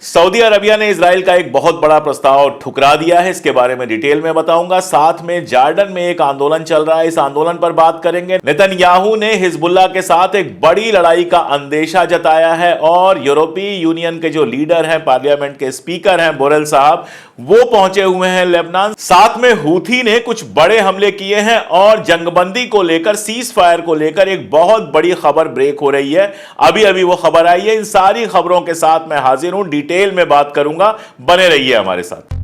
Saudi Arabia ने Israel का एक बहुत बड़ा प्रस्ताव ठुकरा दिया है। इसके बारे में डिटेल में बताऊंगा। साथ में जॉर्डन में एक आंदोलन चल रहा है, इस आंदोलन पर बात करेंगे। नेतन्याहू ने हिजबुल्लाह के साथ एक बड़ी लड़ाई का अंदेशा जताया है और यूरोपीय यूनियन के जो लीडर हैं, पार्लियामेंट के स्पीकर हैं बोरेल साहब, वो पहुंचे हुए हैं लेबनान। साथ में हूथी ने कुछ बड़े हमले किए हैं और जंगबंदी को लेकर, सीज फायर को लेकर एक बहुत बड़ी खबर ब्रेक हो रही है। अभी अभी वो खबर आई है। इन सारी खबरों के साथ मैं हाजिर हूं, डिटेल में बात करूंगा। बने रहिए हमारे साथ।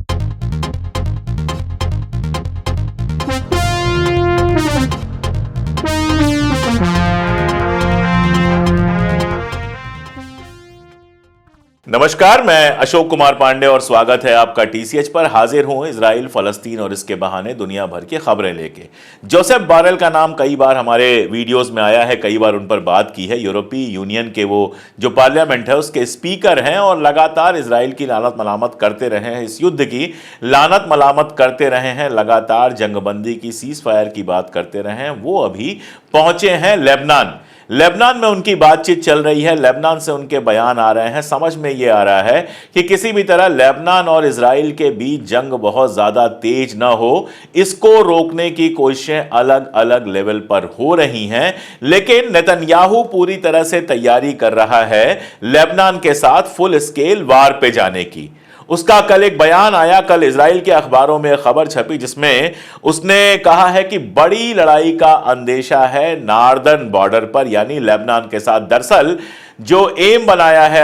नमस्कार, मैं अशोक कुमार पांडे और स्वागत है आपका टीसीएच पर। हाजिर हूं इजराइल, फलस्तीन और इसके बहाने दुनिया भर की खबरें लेके। जोसेफ बोरेल का नाम कई बार हमारे वीडियोस में आया है, कई बार उन पर बात की है। यूरोपीय यूनियन के वो जो पार्लियामेंट है उसके स्पीकर हैं और लगातार इजराइल की लानत मलामत करते रहे हैं, इस युद्ध की लानत मलामत करते रहे हैं, लगातार जंगबंदी की, सीज फायर की बात करते रहे हैं। वो अभी पहुंचे हैं लेबनान। लेबनान में उनकी बातचीत चल रही है, लेबनान से उनके बयान आ रहे हैं। समझ में ये आ रहा है कि किसी भी तरह लेबनान और इजराइल के बीच जंग बहुत ज्यादा तेज ना हो, इसको रोकने की कोशिशें अलग अलग लेवल पर हो रही हैं। लेकिन नेतन्याहू पूरी तरह से तैयारी कर रहा है लेबनान के साथ फुल स्केल वार पे जाने की। उसका कल एक बयान आया, कल इजराइल के अखबारों में खबर छपी जिसमें उसने कहा है कि बड़ी लड़ाई का अंदेशा है नॉर्दर्न बॉर्डर पर, यानी लेबनान के साथ। दरअसल जो एम बनाया है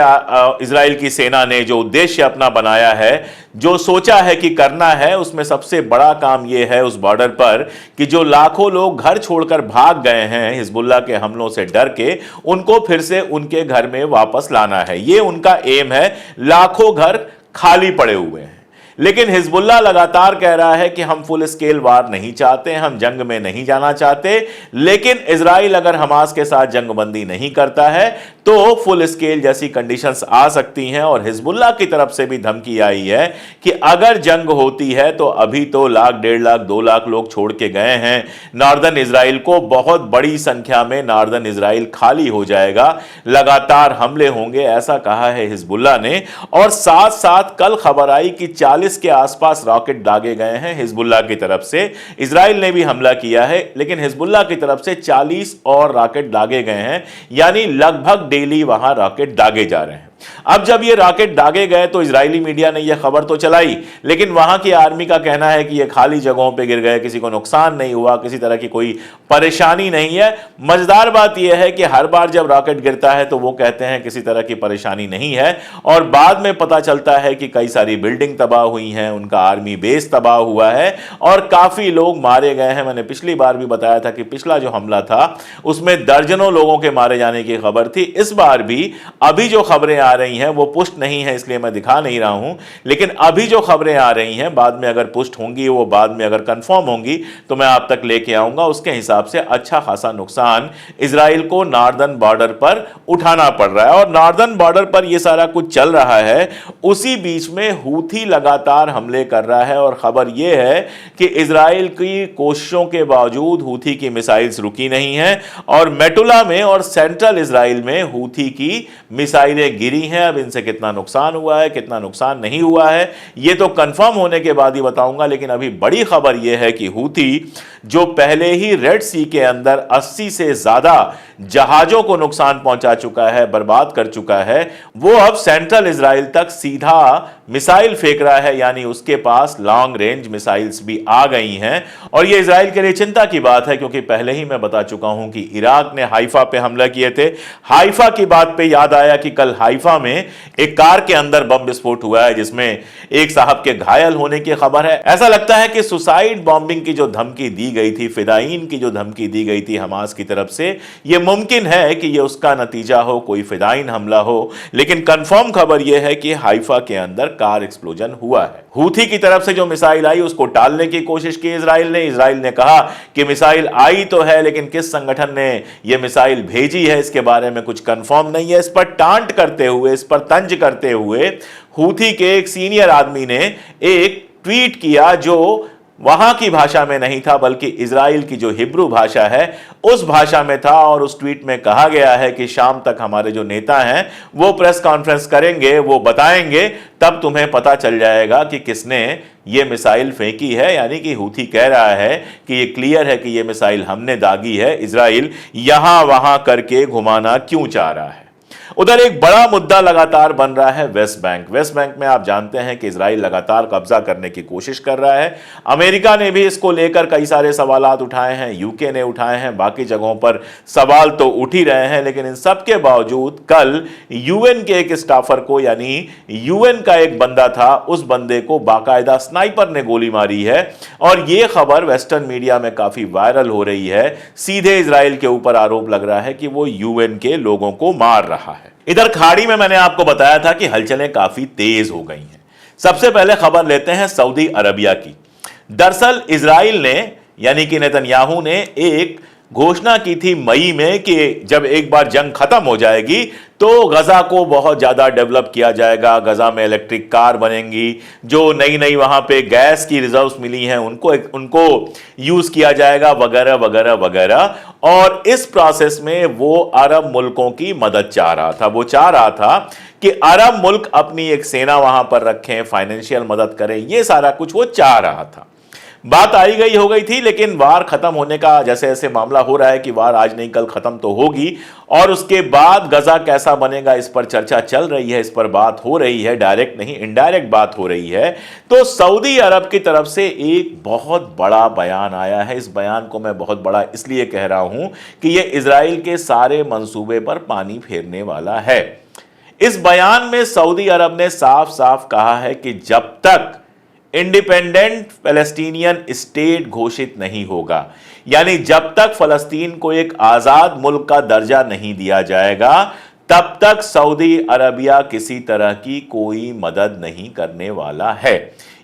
इजराइल की सेना ने, जो उद्देश्य अपना बनाया है, जो सोचा है कि करना है, उसमें सबसे बड़ा काम यह है उस बॉर्डर पर कि जो लाखों लोग घर छोड़कर भाग गए हैं हिजबुल्लाह के हमलों से डर के, उनको फिर से उनके घर में वापस लाना है। यह उनका एम है। लाखों घर खाली पड़े हुए हैं, लेकिन हिजबुल्लाह लगातार कह रहा है कि हम फुल स्केल वार नहीं चाहते, हम जंग में नहीं जाना चाहते। लेकिन इजराइल अगर हमास के साथ जंगबंदी नहीं करता है तो फुल स्केल जैसी कंडीशंस आ सकती हैं। और हिजबुल्लाह की तरफ से भी धमकी आई है कि अगर जंग होती है तो अभी तो लाख, 1.5 लाख, 2 लाख लोग छोड़ के गए हैं नॉर्दर्न इजराइल को, बहुत बड़ी संख्या में नॉर्दर्न इजराइल खाली हो जाएगा, लगातार हमले होंगे, ऐसा कहा है हिजबुल्लाह ने। और साथ साथ कल खबर आई कि 40 के आसपास रॉकेट दागे गए हैं हिजबुल्लाह की तरफ से। इजराइल ने भी हमला किया है, लेकिन हिजबुल्लाह की तरफ से 40 और रॉकेट दागे गए हैं, यानी लगभग डेली वहां रॉकेट दागे जा रहे हैं। अब जब ये रॉकेट दागे गए तो इजरायली मीडिया ने यह खबर तो चलाई, लेकिन वहां की आर्मी का कहना है कि ये खाली जगहों पे गिर गए, किसी को नुकसान नहीं हुआ, किसी तरह की कोई परेशानी नहीं है। मजेदार बात यह है कि हर बार जब रॉकेट गिरता है तो वो कहते हैं किसी तरह की परेशानी नहीं है, और बाद में पता चलता है कि कई सारी बिल्डिंग तबाह हुई हैं, उनका आर्मी बेस तबाह हुआ है और काफी लोग मारे गए हैं। मैंने पिछली बार भी बताया था कि पिछला जो हमला था उसमें दर्जनों लोगों के मारे जाने की खबर थी। इस बार भी अभी जो खबरें आ रही हैं वो पुष्ट नहीं है, इसलिए मैं दिखा नहीं रहा हूं, लेकिन अभी जो खबरें आ रही हैं, बाद में अगर पुष्ट होंगी, वो बाद में अगर कंफर्म होंगी तो मैं आप तक लेके आऊंगा। उसके हिसाब से अच्छा खासा नुकसान इजराइल को नॉर्दर्न बॉर्डर पर उठाना पड़ रहा है और नॉर्दर्न बॉर्डर पर यह सारा कुछ चल रहा है। उसी बीच में हूथी लगातार हमले कर रहा है और खबर यह है कि इजराइल की कोशिशों के बावजूद हूथी की मिसाइल्स रुकी नहीं है और मेटुला में और सेंट्रल इजराइल में हूथी की मिसाइलें गिरी हैं। अब इनसे कितना नुकसान हुआ है, कितना नुकसान नहीं हुआ है, यह तो कंफर्म होने के बाद ही बताऊंगा। लेकिन अभी बड़ी खबर यह है कि हूथी, जो पहले ही रेड सी के अंदर 80 से ज्यादा जहाजों को नुकसान पहुंचा चुका है, बर्बाद कर चुका है, वो अब सेंट्रल इजराइल तक सीधा मिसाइल फेंक रहा है, यानी उसके पास लॉन्ग रेंज मिसाइल्स भी आ गई हैं। और यह इजराइल के लिए चिंता की बात है, क्योंकि पहले ही मैं बता चुका हूं कि इराक ने हाइफा पे हमला किए थे। हाइफा की बात पे याद आया कि कल हाइफा में एक कार के अंदर बम विस्फोट हुआ है, जिसमें एक साहब के घायल होने की खबर है। ऐसा लगता है कि सुसाइड बॉम्बिंग की जो धमकी दी गई थी, फिदाइन की जो धमकी दी गई थी हमास की तरफ से, यह मुमकिन है कि यह उसका नतीजा हो, कोई फिदाइन हमला हो। लेकिन कंफर्म खबर यह है कि हाइफा के अंदर कार एक्सप्लोजन हुआ है। हूथी की तरफ से जो मिसाइल आई उसको टालने की कोशिश की इजराइल ने कहा कि मिसाइल आई तो है, लेकिन किस संगठन ने यह मिसाइल भेजी है इसके बारे में कुछ कंफर्म नहीं है। इस पर टांट करते हुए, इस पर तंज करते हुए हूथी के एक सीनियर आदमी ने एक ट्वीट किया जो वहां की भाषा में नहीं था, बल्कि इजराइल की जो हिब्रू भाषा है उस भाषा में था। और उस ट्वीट में कहा गया है कि शाम तक हमारे जो नेता हैं वो प्रेस कॉन्फ्रेंस करेंगे, वो बताएंगे, तब तुम्हें पता चल जाएगा कि किसने ये मिसाइल फेंकी है। यानी कि हूथी कह रहा है कि ये क्लियर है कि ये मिसाइल हमने दागी है, इजराइल यहां वहां करके घुमाना क्यों चाह रहा है। उधर एक बड़ा मुद्दा लगातार बन रहा है वेस्ट बैंक। वेस्ट बैंक में आप जानते हैं कि इजराइल लगातार कब्जा करने की कोशिश कर रहा है। अमेरिका ने भी इसको लेकर कई सारे सवालात उठाए हैं, यूके ने उठाए हैं, बाकी जगहों पर सवाल तो उठ ही रहे हैं। लेकिन इन सब के बावजूद कल यूएन के एक स्टाफर को, यानी यूएन का एक बंदा था, उस बंदे को बाकायदा स्नाइपर ने गोली मारी है। और यह खबर वेस्टर्न मीडिया में काफी वायरल हो रही है। सीधे इजराइल के ऊपर आरोप लग रहा है कि वो यूएन के लोगों को मार रहा है। इधर खाड़ी में मैंने आपको बताया था कि हलचलें काफी तेज हो गई हैं। सबसे पहले खबर लेते हैं सऊदी अरबिया की। दरअसल इजराइल ने, यानी कि नेतन्याहू ने एक घोषणा की थी मई में कि जब एक बार जंग खत्म हो जाएगी तो गजा को बहुत ज्यादा डेवलप किया जाएगा, गजा में इलेक्ट्रिक कार बनेंगी, जो नई नई वहां पे गैस की रिजर्व्स मिली हैं उनको यूज किया जाएगा, वगैरह वगैरह वगैरह। और इस प्रोसेस में वो अरब मुल्कों की मदद चाह रहा था। वो चाह रहा था कि अरब मुल्क अपनी एक सेना वहां पर रखें, फाइनेंशियल मदद करें, ये सारा कुछ वो चाह रहा था। बात आई गई हो गई थी, लेकिन वार खत्म होने का जैसे जैसे मामला हो रहा है कि वार आज नहीं कल खत्म तो होगी, और उसके बाद गजा कैसा बनेगा इस पर चर्चा चल रही है, इस पर बात हो रही है, डायरेक्ट नहीं इनडायरेक्ट बात हो रही है। तो सऊदी अरब की तरफ से एक बहुत बड़ा बयान आया है। इस बयान को मैं बहुत बड़ा इसलिए कह रहा हूं कि यह इजराइल के सारे मंसूबे पर पानी फेरने वाला है। इस बयान में सऊदी अरब ने साफ साफ कहा है कि जब तक इंडिपेंडेंट फलस्तीनियन स्टेट घोषित नहीं होगा, यानी जब तक फलस्तीन को एक आजाद मुल्क का दर्जा नहीं दिया जाएगा, तब तक सऊदी अरबिया किसी तरह की कोई मदद नहीं करने वाला है।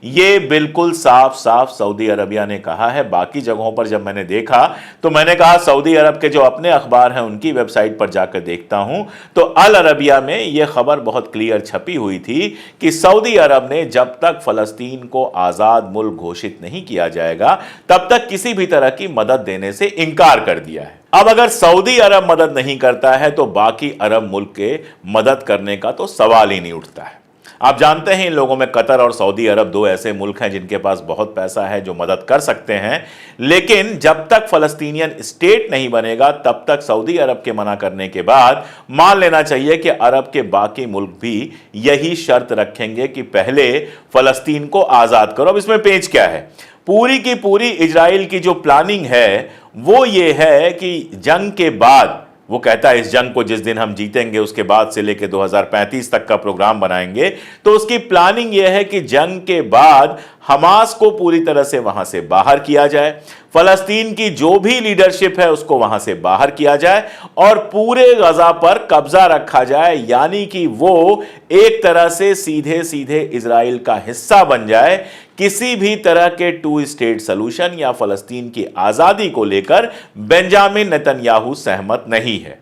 ये बिल्कुल साफ साफ सऊदी अरबिया ने कहा है। बाकी जगहों पर जब मैंने देखा तो मैंने कहा सऊदी अरब के जो अपने अखबार हैं उनकी वेबसाइट पर जाकर देखता हूं तो अल अरबिया में यह खबर बहुत क्लियर छपी हुई थी कि सऊदी अरब ने जब तक फलस्तीन को आजाद मुल्क घोषित नहीं किया जाएगा तब तक किसी भी तरह की मदद देने से इनकार कर दिया है। अब अगर सऊदी अरब मदद नहीं करता है तो बाकी अरब मुल्क के मदद करने का तो सवाल ही नहीं उठता है। आप जानते हैं इन लोगों में कतर और सऊदी अरब दो ऐसे मुल्क हैं जिनके पास बहुत पैसा है, जो मदद कर सकते हैं। लेकिन जब तक फलस्तीनियन स्टेट नहीं बनेगा तब तक सऊदी अरब के मना करने के बाद मान लेना चाहिए कि अरब के बाकी मुल्क भी यही शर्त रखेंगे कि पहले फलस्तीन को आजाद करो। अब इसमें पेच क्या है? पूरी की पूरी इजराइल की जो प्लानिंग है वो ये है कि जंग के बाद, वो कहता है इस जंग को जिस दिन हम जीतेंगे उसके बाद से लेकर 2035 तक का प्रोग्राम बनाएंगे। तो उसकी प्लानिंग यह है कि जंग के बाद हमास को पूरी तरह से वहां से बाहर किया जाए, फलस्तीन की जो भी लीडरशिप है उसको वहां से बाहर किया जाए और पूरे गजा पर कब्जा रखा जाए, यानी कि वो एक तरह से सीधे सीधे इजराइल का हिस्सा बन जाए। किसी भी तरह के टू स्टेट सॉल्यूशन या फलस्तीन की आजादी को लेकर बेंजामिन नेतन्याहू सहमत नहीं है।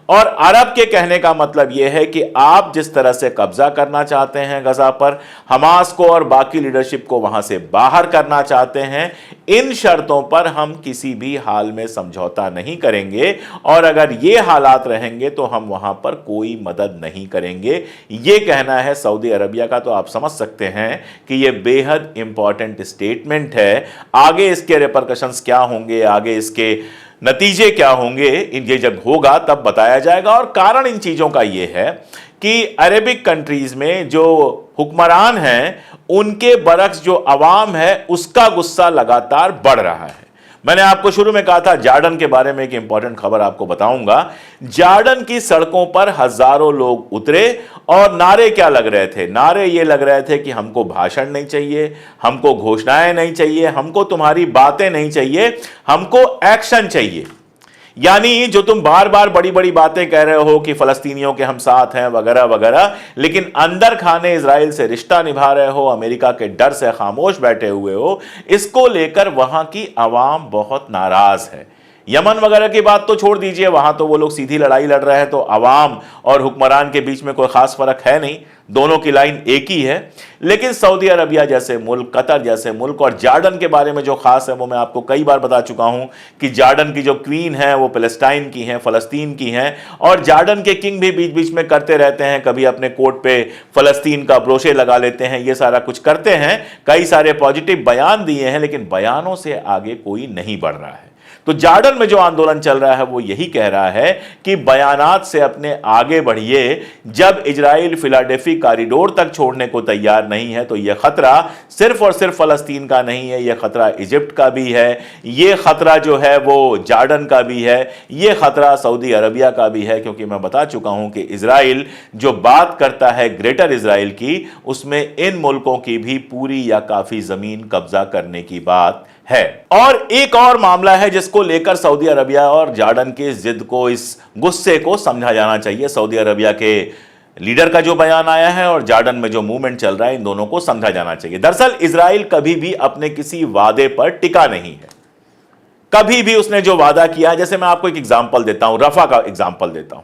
और अरब के कहने का मतलब यह है कि आप जिस तरह से कब्जा करना चाहते हैं गजा पर, हमास को और बाकी लीडरशिप को वहां से बाहर करना चाहते हैं, इन शर्तों पर हम किसी भी हाल में समझौता नहीं करेंगे और अगर ये हालात रहेंगे तो हम वहां पर कोई मदद नहीं करेंगे। ये कहना है सऊदी अरबिया का। तो आप समझ सकते हैं कि यह बेहद इंपॉर्टेंट स्टेटमेंट है। आगे इसके रिपरकशंस क्या होंगे, आगे इसके नतीजे क्या होंगे, ये जब होगा तब बताया जाएगा। और कारण इन चीजों का यह है कि अरेबिक कंट्रीज में जो हुक्मरान हैं उनके बरक्स जो अवाम है उसका गुस्सा लगातार बढ़ रहा है। मैंने आपको शुरू में कहा था जॉर्डन के बारे में एक इंपॉर्टेंट खबर आपको बताऊंगा। जॉर्डन की सड़कों पर हजारों लोग उतरे और नारे क्या लग रहे थे? नारे ये लग रहे थे कि हमको भाषण नहीं चाहिए, हमको घोषणाएं नहीं चाहिए, हमको तुम्हारी बातें नहीं चाहिए, हमको एक्शन चाहिए। यानी जो तुम बार बार बड़ी बड़ी बातें कह रहे हो कि फलस्तीनियों के हम साथ हैं वगैरह वगैरह, लेकिन अंदर खाने इजराइल से रिश्ता निभा रहे हो, अमेरिका के डर से खामोश बैठे हुए हो, इसको लेकर वहां की आवाम बहुत नाराज है। यमन वगैरह की बात तो छोड़ दीजिए, वहां तो वो लोग सीधी लड़ाई लड़ रहे हैं, तो अवाम और हुक्मरान के बीच में कोई खास फर्क है नहीं, दोनों की लाइन एक ही है। लेकिन सऊदी अरबिया जैसे मुल्क, कतर जैसे मुल्क और जॉर्डन के बारे में जो खास है वो मैं आपको कई बार बता चुका हूं कि जॉर्डन की जो क्वीन है वो पैलेस्टाइन की हैं, फलस्तीन की हैं, और जॉर्डन के किंग भी बीच बीच में करते रहते हैं, कभी अपने कोट पे फलस्तीन का ब्रोशे लगा लेते हैं, ये सारा कुछ करते हैं। कई सारे पॉजिटिव बयान दिए हैं, लेकिन बयानों से आगे कोई नहीं बढ़ रहा है। तो जॉर्डन में जो आंदोलन चल रहा है वो यही कह रहा है कि बयानात से अपने आगे बढ़िए। जब इजराइल फिलाडेल्फी कॉरिडोर तक छोड़ने को तैयार नहीं है तो यह खतरा सिर्फ और सिर्फ फलस्तीन का नहीं है, यह खतरा इजिप्ट का भी है, यह खतरा जो है वो जॉर्डन का भी है, यह खतरा सऊदी अरबिया का भी है। क्योंकि मैं बता चुका हूं कि इजराइल जो बात करता है ग्रेटर इजराइल की, उसमें इन मुल्कों की भी पूरी या काफी जमीन कब्जा करने की बात है। और एक और मामला है जिसको लेकर सऊदी अरबिया और जॉर्डन की जिद को, इस गुस्से को समझा जाना चाहिए। सऊदी अरबिया के लीडर का जो बयान आया है और जॉर्डन में जो मूवमेंट चल रहा है, इन दोनों को समझा जाना चाहिए। दरअसल इजराइल कभी भी अपने किसी वादे पर टिका नहीं है। कभी भी उसने जो वादा किया, जैसे मैं आपको एक एग्जांपल देता हूं, रफा का एग्जांपल देता हूं।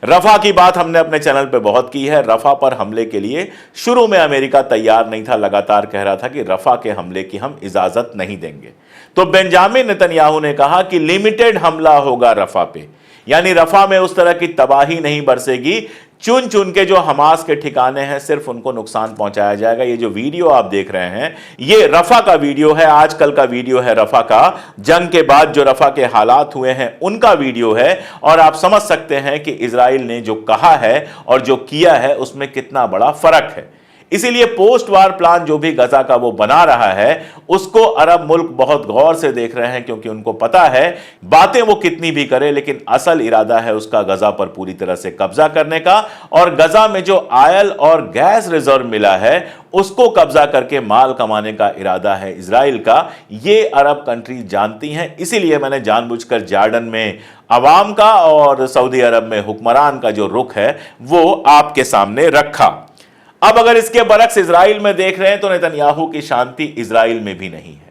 रफा की बात हमने अपने चैनल पे बहुत की है। रफा पर हमले के लिए शुरू में अमेरिका तैयार नहीं था, लगातार कह रहा था कि रफा के हमले की हम इजाजत नहीं देंगे। तो बेंजामिन नेतन्याहू ने कहा कि लिमिटेड हमला होगा रफा पे, यानी रफा में उस तरह की तबाही नहीं बरसेगी, चुन चुन के जो हमास के ठिकाने हैं सिर्फ उनको नुकसान पहुंचाया जाएगा। ये जो वीडियो आप देख रहे हैं ये रफा का वीडियो है, आजकल का वीडियो है रफा का, जंग के बाद जो रफा के हालात हुए हैं उनका वीडियो है। और आप समझ सकते हैं कि इजराइल ने जो कहा है और जो किया है उसमें कितना बड़ा फर्क है। इसीलिए पोस्ट वार प्लान जो भी गजा का वो बना रहा है उसको अरब मुल्क बहुत गौर से देख रहे हैं, क्योंकि उनको पता है बातें वो कितनी भी करे लेकिन असल इरादा है उसका गजा पर पूरी तरह से कब्जा करने का। और गजा में जो ऑयल और गैस रिजर्व मिला है उसको कब्जा करके माल कमाने का इरादा है इजराइल का। ये अरब कंट्री जानती हैं, इसीलिए मैंने जानबूझकर जॉर्डन में अवाम का और सऊदी अरब में हुक्मरान का जो रुख है वो आपके सामने रखा। अब अगर इसके बरक्स इजराइल में देख रहे हैं तो नेतन्याहू की शांति इजराइल में भी नहीं है।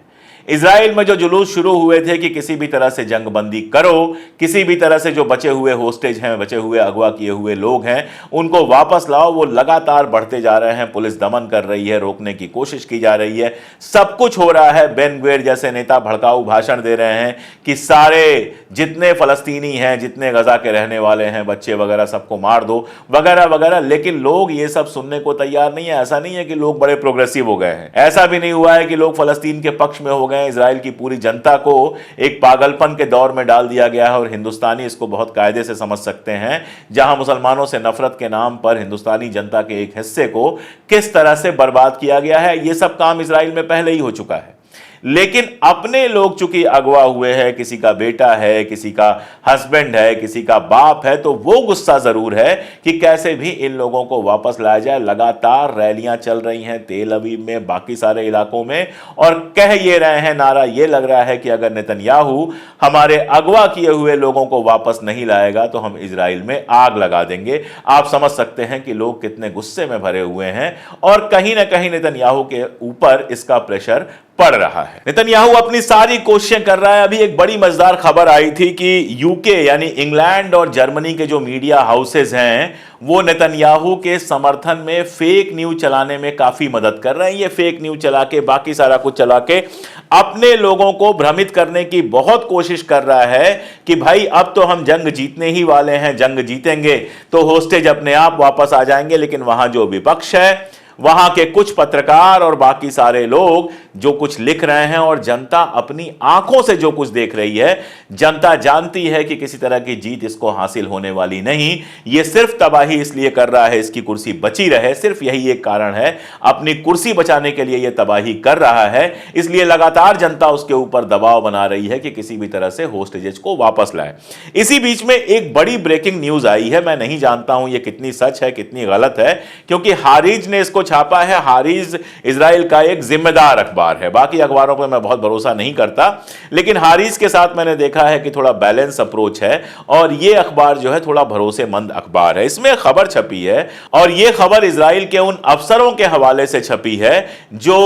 इजराइल में जो जुलूस शुरू हुए थे कि किसी भी तरह से जंगबंदी करो, किसी भी तरह से जो बचे हुए होस्टेज हैं, बचे हुए अगवा किए हुए लोग हैं उनको वापस लाओ, वो लगातार बढ़ते जा रहे हैं। पुलिस दमन कर रही है, रोकने की कोशिश की जा रही है, सब कुछ हो रहा है। बेन ग्वेर जैसे नेता भड़काऊ भाषण दे रहे हैं कि सारे जितने फलस्तीनी हैं, जितने गजा के रहने वाले हैं, बच्चे वगैरह सबको मार दो वगैरह वगैरह। लेकिन लोग ये सब सुनने को तैयार नहीं है। ऐसा नहीं है कि लोग बड़े प्रोग्रेसिव हो गए हैं, ऐसा भी नहीं हुआ है कि लोग फलस्तीन के पक्ष में हो गए। इजराइल की पूरी जनता को एक पागलपन के दौर में डाल दिया गया है और हिंदुस्तानी इसको बहुत कायदे से समझ सकते हैं। जहां मुसलमानों से नफरत के नाम पर हिंदुस्तानी जनता के एक हिस्से को किस तरह से बर्बाद किया गया है, यह सब काम इजराइल में पहले ही हो चुका है। लेकिन अपने लोग चूंकि अगवा हुए हैं, किसी का बेटा है, किसी का हस्बैंड है, किसी का बाप है, तो वो गुस्सा जरूर है कि कैसे भी इन लोगों को वापस लाया जाए। लगातार रैलियां चल रही हैं तेल अवीव में, बाकी सारे इलाकों में, और कह ये रहे हैं, नारा ये लग रहा है कि अगर नेतन्याहू हमारे अगवा किए हुए लोगों को वापस नहीं लाएगा तो हम इजराइल में आग लगा देंगे। आप समझ सकते हैं कि लोग कितने गुस्से में भरे हुए हैं और कहीं ना कहीं नेतन्याहू के ऊपर इसका प्रेशर पड़ रहा है। नेतन्याहू अपनी सारी कोशिशें कर रहा है। अभी एक बड़ी मजेदार खबर आई थी कि यूके यानी इंग्लैंड और जर्मनी के जो मीडिया हाउसेज हैं वो नेतन्याहू के समर्थन में फेक न्यूज चलाने में काफी मदद कर रहे हैं। ये फेक न्यूज चला के, बाकी सारा कुछ चला के अपने लोगों को भ्रमित करने की बहुत कोशिश कर रहा है कि भाई अब तो हम जंग जीतने ही वाले हैं, जंग जीतेंगे तो होस्टेज अपने आप वापस आ जाएंगे। लेकिन वहां जो विपक्ष है, वहां के कुछ पत्रकार और बाकी सारे लोग जो कुछ लिख रहे हैं और जनता अपनी आंखों से जो कुछ देख रही है, जनता जानती है कि किसी तरह की जीत इसको हासिल होने वाली नहीं। ये सिर्फ तबाही इसलिए कर रहा है इसकी कुर्सी बची रहे, सिर्फ यही एक कारण है। अपनी कुर्सी बचाने के लिए यह तबाही कर रहा है, इसलिए लगातार जनता उसके ऊपर दबाव बना रही है कि किसी भी तरह से होस्टेजेस को वापस लाए। इसी बीच में एक बड़ी ब्रेकिंग न्यूज आई है। मैं नहीं जानता हूं यह कितनी सच है कितनी गलत है, क्योंकि हारिज ने इसको छापा है। हारिज इजराइल का एक जिम्मेदार अखबार है, बाकी अखबारों पर मैं बहुत भरोसा नहीं करता, लेकिन हारिज के साथ मैंने देखा है कि थोड़ा बैलेंस अप्रोच है और यह अखबार जो है थोड़ा भरोसेमंद अखबार है। इसमें खबर छपी है और यह खबर इजराइल के उन अफसरों के हवाले से छपी है जो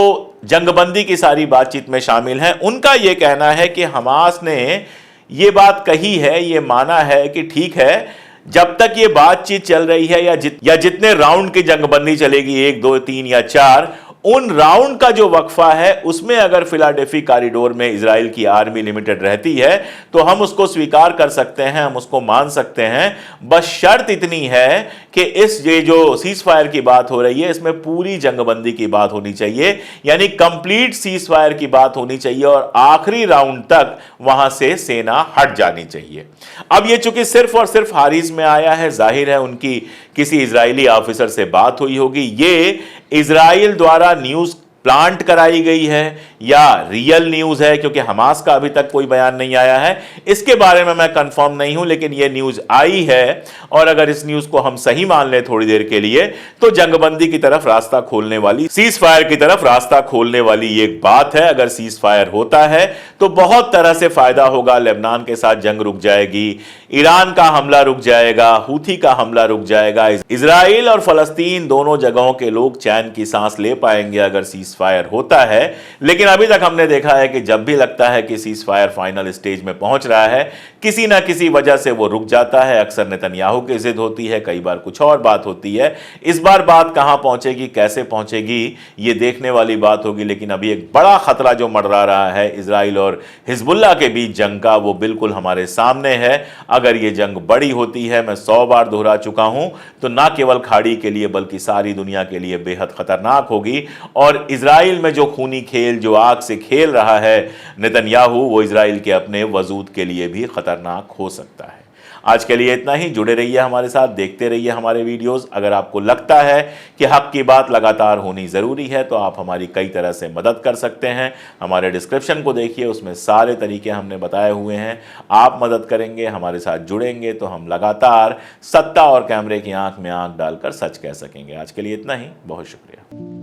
जंगबंदी की सारी बातचीत में शामिल हैं। उनका यह कहना है कि हमास ने ये बात कही है, ये माना है कि ठीक है, जब तक ये बातचीत चल रही है या जितने राउंड की जंगबंदी चलेगी, 1 2 3 या 4, उन राउंड का जो वक्फा है उसमें अगर फिलाडेल्फी कॉरिडोर में इजराइल की आर्मी लिमिटेड रहती है तो हम उसको स्वीकार कर सकते हैं, हम उसको मान सकते हैं। बस शर्त इतनी है कि ये जो सीज फायर की बात हो रही है इसमें पूरी जंगबंदी की बात होनी चाहिए, यानी कंप्लीट सीज फायर की बात होनी चाहिए और आखिरी राउंड तक वहां से सेना हट जानी चाहिए। अब ये चूंकि सिर्फ और सिर्फ हारिस में आया है, जाहिर है उनकी किसी इजरायली ऑफिसर से बात हुई होगी, ये इजराइल द्वारा न्यूज प्लांट कराई गई है या रियल न्यूज है, क्योंकि हमास का अभी तक कोई बयान नहीं आया है, इसके बारे में मैं कंफर्म नहीं हूं, लेकिन यह न्यूज आई है। और अगर इस न्यूज को हम सही मान लें थोड़ी देर के लिए, तो जंगबंदी की तरफ रास्ता खोलने वाली, सीज फायर की तरफ रास्ता खोलने वाली एक बात है। अगर सीज फायर होता है तो बहुत तरह से फायदा होगा, लेबनान के साथ जंग रुक जाएगी, ईरान का हमला रुक जाएगा, हूथी का हमला रुक जाएगा, इजराइल और फलस्तीन दोनों जगहों के लोग चैन की सांस ले पाएंगे अगर सीज फायर होता है। लेकिन अभी तक हमने देखा है कि जब भी लगता है कि सीज फायर फाइनल स्टेज में पहुंच रहा है, किसी ना किसी वजह से वो रुक जाता है। अक्सर नेतन्याहू की जिद होती है, कई बार कुछ और बात होती है। इस बार बात कहां पहुंचेगी, कैसे पहुंचेगी, ये देखने वाली बात होगी। लेकिन अभी एक बड़ा खतरा जो मंडरा रहा है इजराइल और हिजबुल्लाह के बीच जंग का, वो बिल्कुल हमारे सामने है। अगर ये जंग बड़ी होती है, मैं 100 बार दोहरा चुका हूं, तो ना केवल खाड़ी के लिए बल्कि सारी दुनिया के लिए बेहद खतरनाक होगी। और इजराइल में जो खूनी खेल, जो आग से खेल रहा है नेतन्याहू, वो इजराइल के अपने वजूद के लिए भी खतरनाक हो सकता है। आज के लिए इतना ही। जुड़े रहिए हमारे साथ, देखते रहिए हमारे वीडियोस। अगर आपको लगता है कि हक की बात लगातार होनी ज़रूरी है तो आप हमारी कई तरह से मदद कर सकते हैं। हमारे डिस्क्रिप्शन को देखिए, उसमें सारे तरीके हमने बताए हुए हैं। आप मदद करेंगे, हमारे साथ जुड़ेंगे तो हम लगातार सत्ता और कैमरे की आंख में आंख डालकर सच कह सकेंगे। आज के लिए इतना ही, बहुत शुक्रिया।